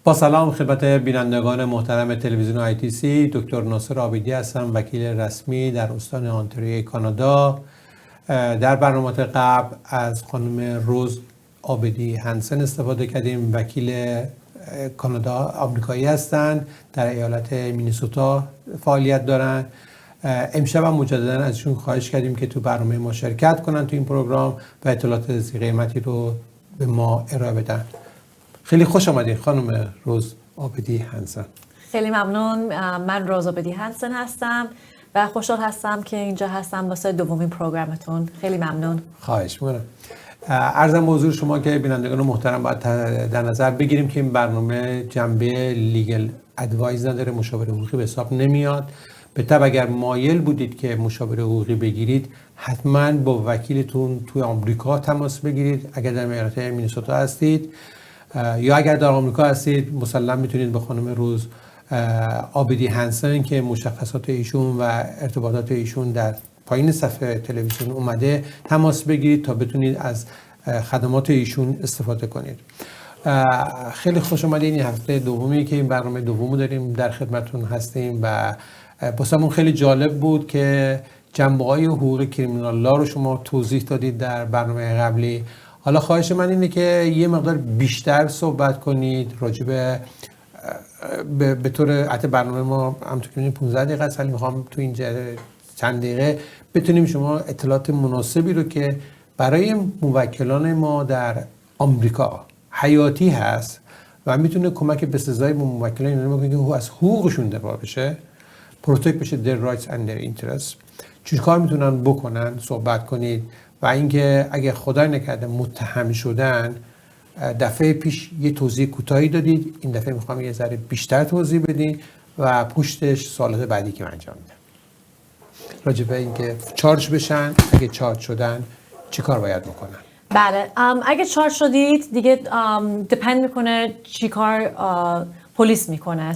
با سلام خدمت بینندگان محترم تلویزیون ITC، دکتر ناصر عابدی هستم، وکیل رسمی در استان آنتاریوی کانادا. در برنامه قبل از خانم روز عابدی هنسن استفاده کردیم. وکیل کانادا آمریکایی هستند، در ایالت مینیسوتا فعالیت دارند. امشب هم مجددا ازشون خواهش کردیم که تو برنامه ما شرکت کنن تو این پروگرام و اطلاعات ذی قیمتی رو به ما ارائه بدن. خیلی خوش آمدید خانم روز عابدی هنسن. خیلی ممنون. من روز عابدی هنسن هستم و خوشحال هستم که اینجا هستم واسه دومین پروگرامتون. خیلی ممنون. خواهش می‌کنم. عرضم به حضور شما که بینندگان محترم باید در نظر بگیریم که این برنامه جنبه لیگل ادوایز نداره، مشاوره حقوقی به حساب نمیاد. به طبع اگر مایل بودید که مشاوره حقوقی بگیرید، حتما با وکیلتون توی آمریکا تماس بگیرید. اگر در ایالت مینیسوتا هستید یا اگر در آمریکا هستید، مسلم میتونید به خانم روز عابدی هنسن که مشخصات ایشون و ارتباطات ایشون در پایین صفحه تلویزیون اومده تماس بگیرید تا بتونید از خدمات ایشون استفاده کنید. خیلی خوش آمدید. این هفته دومی که این برنامه دومو داریم در خدمتتون هستیم و واسمون خیلی جالب بود که جنبه‌های حقوق کریمینال لا رو شما توضیح دادید در برنامه قبلی. حالا خواهش من اینه که یه مقدار بیشتر صحبت کنید راجع به طور حتی برنامه ما همونطور که 15 دقیقه است، ولی میخوام تو این چند دقیقه بتونیم شما اطلاعات مناسبی رو که برای موکلان ما در آمریکا حیاتی هست و میتونه کمک به سزای موکلان اینا بکنه که از حقوقشون دفاع بشه، پروتکت بشه their rights and their interests، چه کار میتونن بکنن صحبت کنید. و اینکه اگه خدای نکرده متهم شدن، دفعه پیش یه توضیح کوتاهی دادید، این دفعه میخوام یه ذره بیشتر توضیح بدین و پشتش سوالات بعدی که من انجام میدم راجع به اینکه چارج بشن، اگه چارج شدن چی کار باید بکنن. بله، اگه چارج شدید دیگه دیپند میکنه چی کار پلیس میکنه.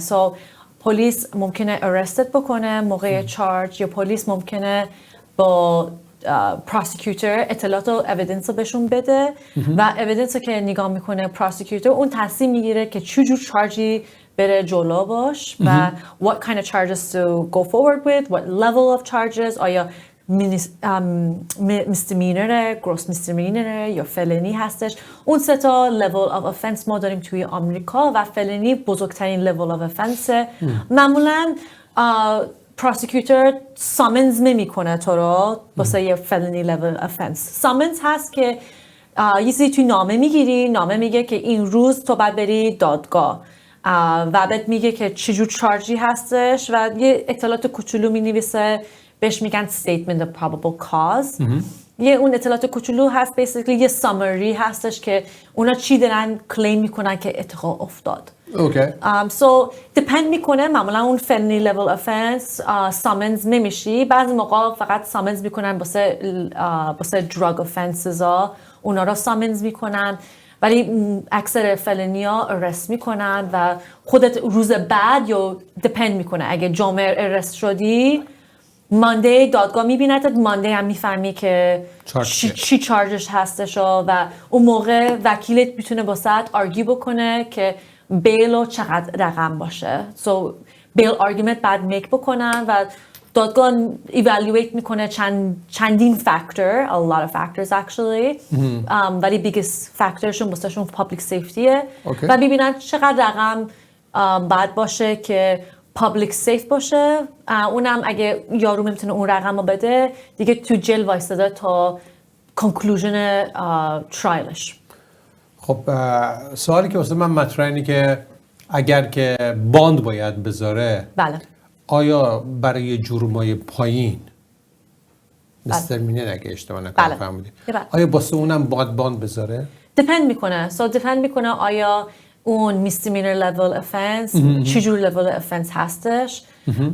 پلیس ممکنه ارستت بکنه موقع چارج، یا پلیس ممکنه با پروسیکیوتور اطلاعات و اویدنس رو بهشون بده و اویدنس رو که نگاه میکنه پروسیکیوتور، اون تصمیم میگیره که چه جور چارجی بره جلو باش و what kind of charges to go forward with, what level of charges، آیا misdemeanor، gross misdemeanor یا felony هستش. اون سه تا level of offense ما داریم توی آمریکا و felony بزرگترین level of offense. معمولاً پروسیکیوتور سامنز نمیکنه تو رو واسه یه felony level offense. سامنز هست که یه چیزی توی نامه میگیری، نامه میگه که این روز تو باید بری دادگاه و بعد میگه که چجور چارجی هستش و یه اطلاعات کوچولو مینویسه، بهش میگن statement of probable cause. یه اون اطلاعات کوچولو هست، basically یه summary هستش که اونا چی دارن کلیم میکنن که اتفاق افتاد. Okay. So depend میکنه. معمولا اون felony level offense summons نمیشی، بعضی موقع فقط summons میکنن واسه drug offenses ها، اونا رو summons میکنن، ولی اکثر felony ها arrest میکنن و خودت روز بعد یا depend میکنه. اگه جمعه arrest شدی، ماندی دادگاه میبیندت، ماندی هم میفهمی که چی چارجش هستش و اون موقع وکیلت میتونه باسط آرگی بکنه که بیل چقدر رقم باشه. So بیل آرگومنت بعد میک بکنن و دادگاه ایوالویت میکنه چندین فاکتور، a lot of factors actually، ولی biggest فاکتورشون باسهشون public safetyه و ببینن چقدر رقم بعد باشه که public safe باشه. اونم اگه یارو میتونه اون رقم رو بده دیگه تو جیل وایستاده تا conclusion trialش. خب سوالی که واسه من مطرحه اینه که اگر که باند باید بذاره، بله، آیا برای جرمای پایین مسترمینه اگه اشتباه نکنم فهمیدید، آیا واسه اونم باید باند بذاره؟ دیپند میکنه. دیپند میکنه آیا اون misdemeanor level offense چی جور level offense هستش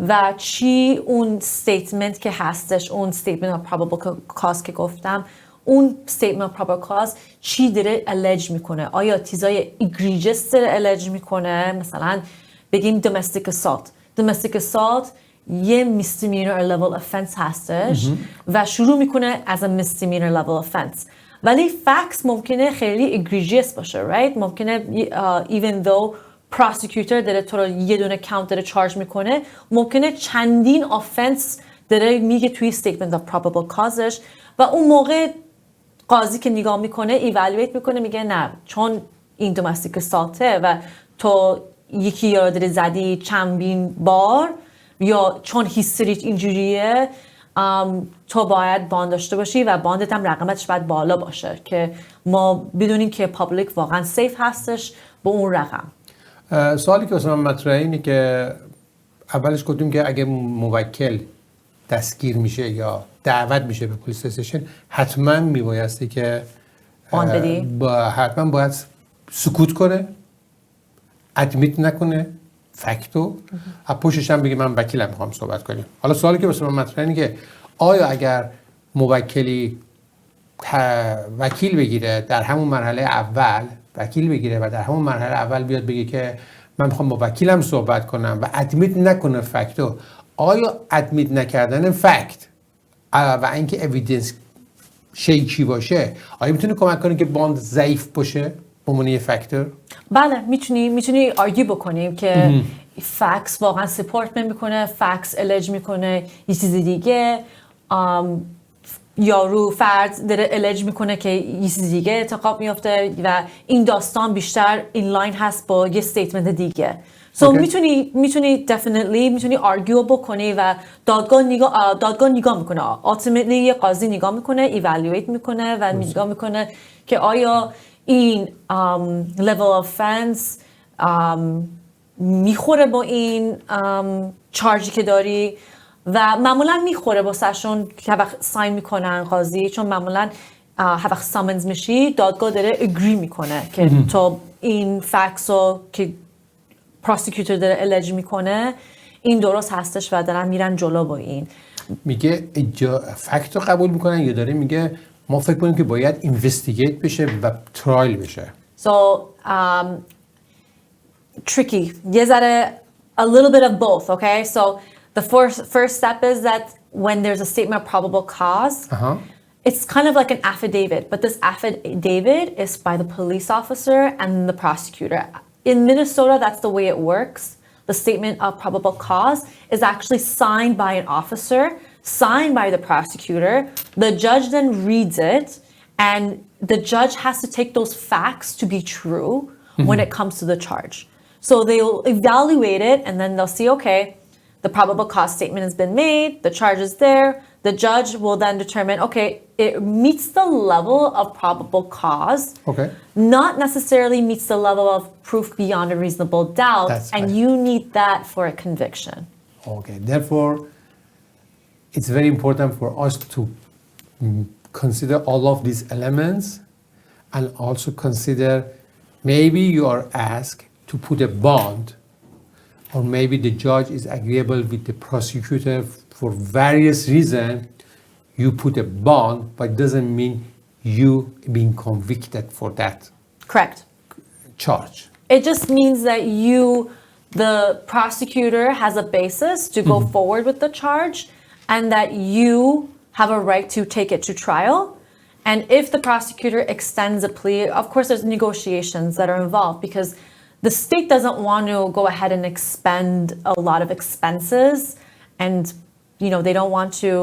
و چی اون statement که هستش، اون statement of probable cause که گفتم، اون statement of probable cause چی داره allege میکنه. آیا چیزای egregious داره allege میکنه، مثلا بگیم domestic assault یه misdemeanor level offense هستش و شروع میکنه as a misdemeanor level offense، ولی facts ممکنه خیلی egregious باشه، right؟ ممکنه even though پراسیکیوتر داره تو رو یه دونه کاونت داره چارج میکنه، ممکنه چندین آفنس داره میگه توی statement of probable causeش و اون موقع قاضی که نگاه میکنه ایوالویت میکنه میگه نه چون این دومستیک اسالته و تو یکی یا داره زدی چندین بار یا چون هیستریت اینجوریه تو باید باند داشته باشی و باندت هم رقمش باید بالا باشه که ما بدونیم که پابلیک واقعا سیف هستش با اون رقم. سوالی که واسه من مطرحه اینه که اولش گفتیم که اگه موکل دستگیر میشه یا دعوت میشه به پلیس استیشن حتما میبایستی که باند بدی؟ حتما باید سکوت کنه، ادمیت نکنه فکتو، پشتش هم بگه من وکیلم میخوام صحبت کنیم. حالا سوالی که واسه من مطرحه اینه که آیا اگر موکلی وکیل بگیره در همون مرحله اول وکیل بگیره و در همون مرحله اول بیاد بگه که من میخوام با وکیلم صحبت کنم و ادمیت نکنه فکتو، آیا ادمیت نکردن فکت و اینکه اویدنس شیکی باشه آیا میتونه کمک کنه که باند ضعیف باشه به عنوان یه فاکتور؟ بله میتونی آرگیو بکنیم که فکس واقعا سپورت نمیکنه، فکس الج میکنه یه چیز دیگه، یارو فرد داره الج میکنه که یه چیز دیگه اتفاق میفته و این داستان بیشتر این لاین هست با یه استیتمنت دیگه. میتونی definitely میتونی آرگیو بکنی و دادگاه نگاه میکنه. ultimately یه قاضی نگاه میکنه، ایوالویت میکنه و نگاه میکنه که آیا این level of offense میخوره با این چارجی که داری و معمولا میخوره با سشون که وقت ساین میکنن قاضی، چون معمولا وقت سامنز میشی دادگاه داره اگری میکنه که تو این فکسو که پروسیکیوتور داره الج میکنه این درست هستش و دارن میرن جلو با این. میگه فکت رو قبول میکنن یا داره میگه ما فکر کنیم که باید اینوستیگیت بشه و ترایل بشه؟ So tricky. یه ذره a little bit of both, okay? So the first step is that when there's a statement of probable cause, it's kind of like an affidavit, but this affidavit is by the police officer and the prosecutor. In Minnesota, that's the way it works. The statement of probable cause is actually signed by an officer, signed by the prosecutor. The judge then reads it, and the judge has to take those facts to be true when it comes to the charge. So they'll evaluate it, and then they'll see, okay, the probable cause statement has been made, the charge is there. The judge will then determine, okay, it meets the level of probable cause, not necessarily meets the level of proof beyond a reasonable doubt, and you need that for a conviction. Okay, therefore, it's very important for us to consider all of these elements and also consider maybe you are asked to put a bond, or maybe the judge is agreeable with the prosecutor for various reasons. You put a bond, but it doesn't mean you being convicted for that. Correct. Charge. It just means that the prosecutor has a basis to go forward with the charge, and that you have a right to take it to trial. And if the prosecutor extends a plea, of course there's negotiations that are involved because the state doesn't want to go ahead and expend a lot of expenses, and they don't want to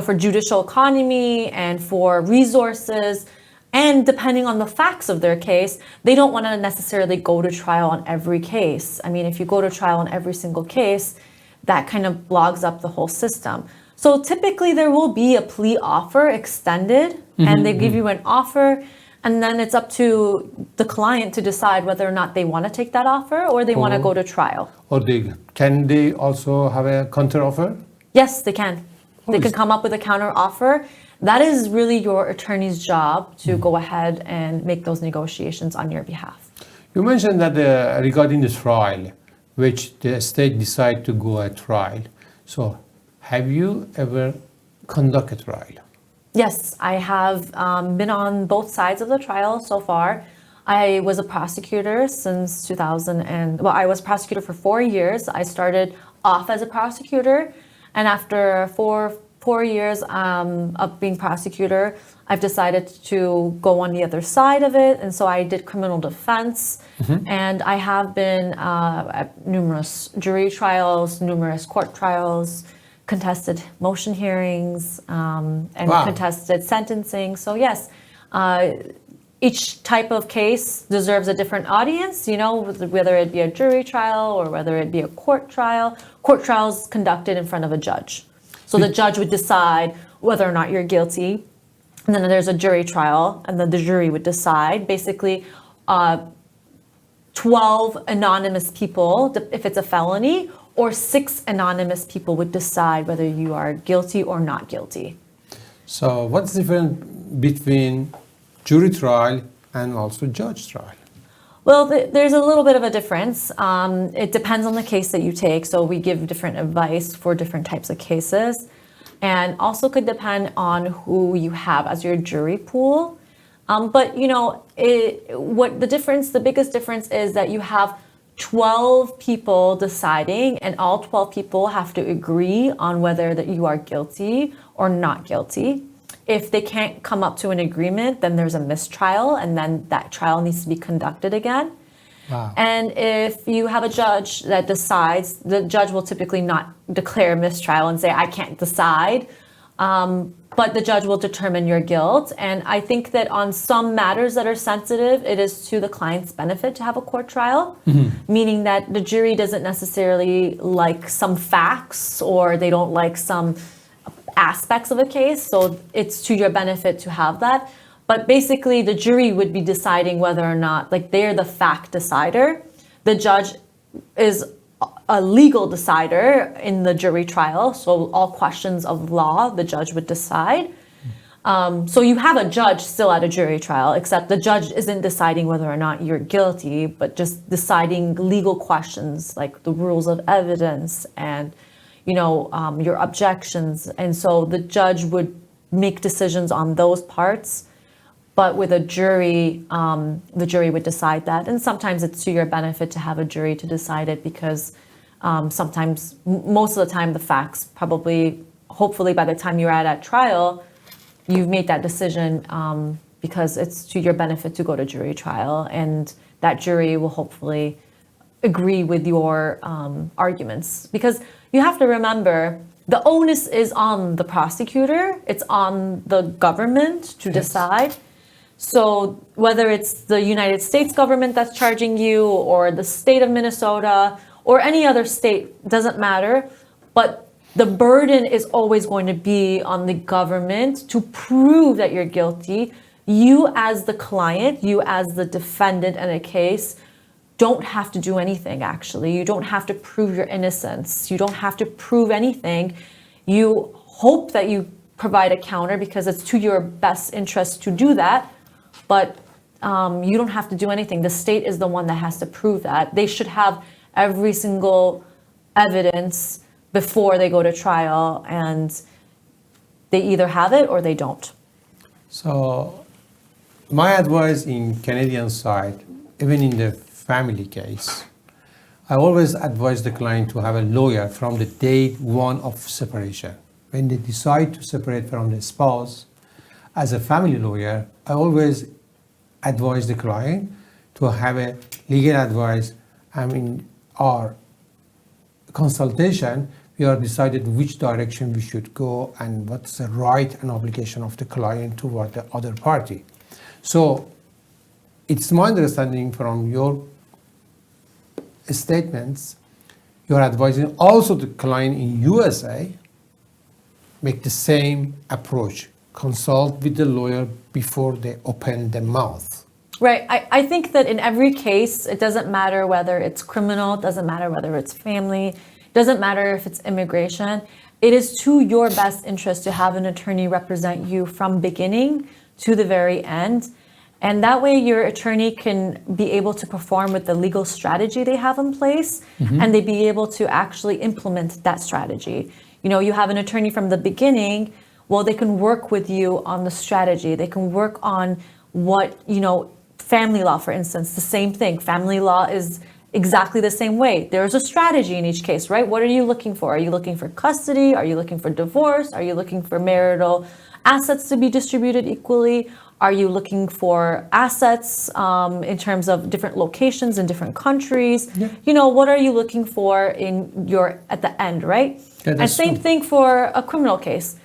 for judicial economy and for resources, and depending on the facts of their case, they don't want to necessarily go to trial on every case. I mean, if you go to trial on every single case, that kind of blogs up the whole system. So typically there will be a plea offer extended, and they give you an offer, and then it's up to the client to decide whether or not they want to take that offer or they want to go to trial. Or can they also have a counter offer? Yes, they can. They can come up with a counter offer. That is really your attorney's job to go ahead and make those negotiations on your behalf. You mentioned that regarding the trial, which the state decide to go a trial. So have you ever conducted a trial? Yes, I have been on both sides of the trial so far. I was a prosecutor since 2000 I was prosecutor for 4 years. I started off as a prosecutor, and after 4 years of being prosecutor, I've decided to go on the other side of it. And so I did criminal defense. And I have been at numerous jury trials, numerous court trials, contested motion hearings, and contested sentencing. So yes, each type of case deserves a different audience, you know, whether it be a jury trial or whether it be a court trial. Court trials conducted in front of a judge. So the judge would decide whether or not you're guilty. And then there's a jury trial, and then the jury would decide. Basically, 12 anonymous people, if it's a felony, or 6 anonymous people would decide whether you are guilty or not guilty. So what's the difference between jury trial and also judge trial? Well, there's a little bit of a difference. It depends on the case that you take. So we give different advice for different types of cases, and also could depend on who you have as your jury pool. But you know, the biggest difference is that you have 12 people deciding, and all 12 people have to agree on whether that you are guilty or not guilty. If they can't come up to an agreement, then there's a mistrial, and then that trial needs to be conducted again. Wow. And if you have a judge that decides, the judge will typically not declare a mistrial and say, I can't decide, but the judge will determine your guilt. And I think that on some matters that are sensitive, it is to the client's benefit to have a court trial, meaning that the jury doesn't necessarily like some facts, or they don't like some aspects of a case, so it's to your benefit to have that. But basically the jury would be deciding whether or not, like, they're the fact decider. The judge is a legal decider in the jury trial, so all questions of law the judge would decide. So you have a judge still at a jury trial, except the judge isn't deciding whether or not you're guilty, but just deciding legal questions like the rules of evidence and, you know, your objections. And so the judge would make decisions on those parts, but with a jury, the jury would decide that. And sometimes it's to your benefit to have a jury to decide it, because sometimes, most of the time, the facts probably, hopefully by the time you're at trial, you've made that decision, because it's to your benefit to go to jury trial, and that jury will hopefully agree with your arguments. Because you have to remember, the onus is on the prosecutor, it's on the government to decide. So whether it's the United States government that's charging you, or the state of Minnesota, or any other state, doesn't matter, but the burden is always going to be on the government to prove that you're guilty. You as the client, you as the defendant in a case, don't have to do anything, actually. You don't have to prove your innocence. You don't have to prove anything. You hope that you provide a counter because it's to your best interest to do that, but you don't have to do anything. The state is the one that has to prove that. They should have every single evidence before they go to trial, and they either have it or they don't. So my advice in Canadian side, even in the family case, I always advise the client to have a lawyer from the day one of separation. When they decide to separate from the spouse, as a family lawyer, I always advise the client to have a legal advice. I mean, our consultation, we are decided which direction we should go and what's the right and obligation of the client toward the other party. So it's my understanding from your statements, you're advising also the client in USA make the same approach, consult with the lawyer before they open their mouth. Right. I think that in every case, it doesn't matter whether it's criminal, it doesn't matter whether it's family, it doesn't matter if it's immigration. It is to your best interest to have an attorney represent you from beginning to the very end. And that way your attorney can be able to perform with the legal strategy they have in place, and they be able to actually implement that strategy. You know, you have an attorney from the beginning, well, they can work with you on the strategy. They can work on what, you know, family law, for instance, the same thing. Family law is exactly the same way. There's a strategy in each case, right? What are you looking for? Are you looking for custody? Are you looking for divorce? Are you looking for marital assets to be distributed equally? Are you looking for assets in terms of different locations in different countries? Yeah. You know, what are you looking for in your at the end, right? Yeah, and same thing for a criminal case.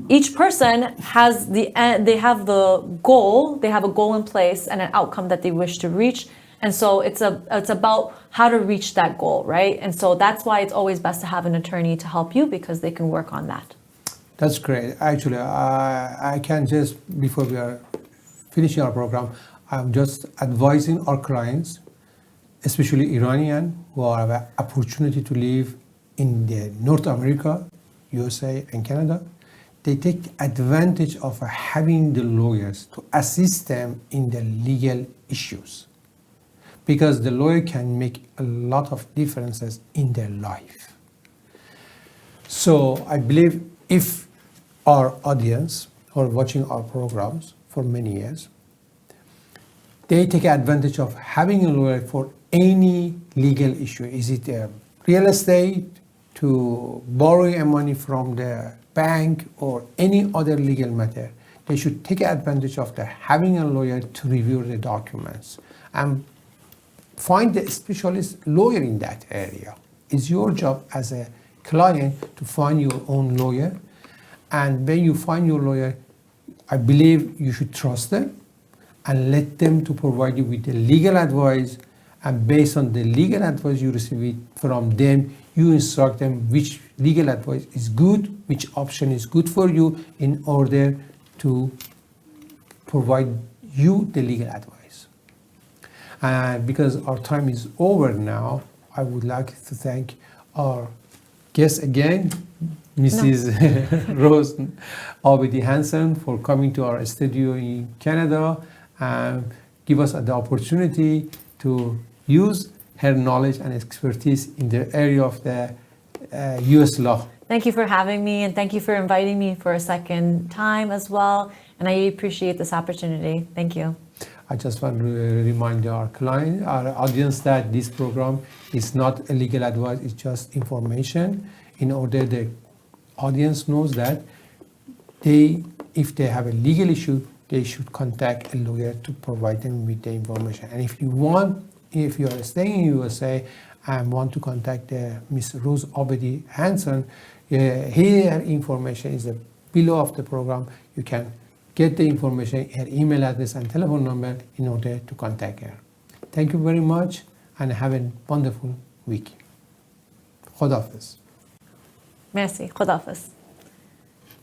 Each person has they have the goal, they have a goal in place and an outcome that they wish to reach. And so it's about how to reach that goal, right? And so that's why it's always best to have an attorney to help you, because they can work on that. That's great. Actually, I can just, before we are finishing our program, I'm just advising our clients, especially Iranian, who have an opportunity to live in the North America, USA and Canada. They take advantage of having the lawyers to assist them in the legal issues, because the lawyer can make a lot of differences in their life. So I believe if our audience who are watching our programs for many years, they take advantage of having a lawyer for any legal issue. Is it real estate, to borrowing money from the bank, or any other legal matter? They should take advantage of having a lawyer to review the documents and find the specialist lawyer in that area. It's your job as a client to find your own lawyer. And when you find your lawyer, I believe you should trust them and let them to provide you with the legal advice. And based on the legal advice you receive from them, you instruct them which legal advice is good, which option is good for you, in order to provide you the legal advice. And because our time is over now, I would like to thank our guest again, Mrs. Rose Abedi Hanson, for coming to our studio in Canada and give us the opportunity to use her knowledge and expertise in the area of the U.S. law. Thank you for having me, and thank you for inviting me for a second time as well. And I appreciate this opportunity. Thank you. I just want to remind our audience that this program is not a legal advice, it's just information, in order the audience knows that if they have a legal issue, they should contact a lawyer to provide them with the information. And if you are staying in USA and want to contact Ms. Rose Abedi Hanson, her information is below of the program. You can get the information, her email address and telephone number in order to contact her. Thank you very much and have a wonderful week. Khodafis. Merci. Khodafis.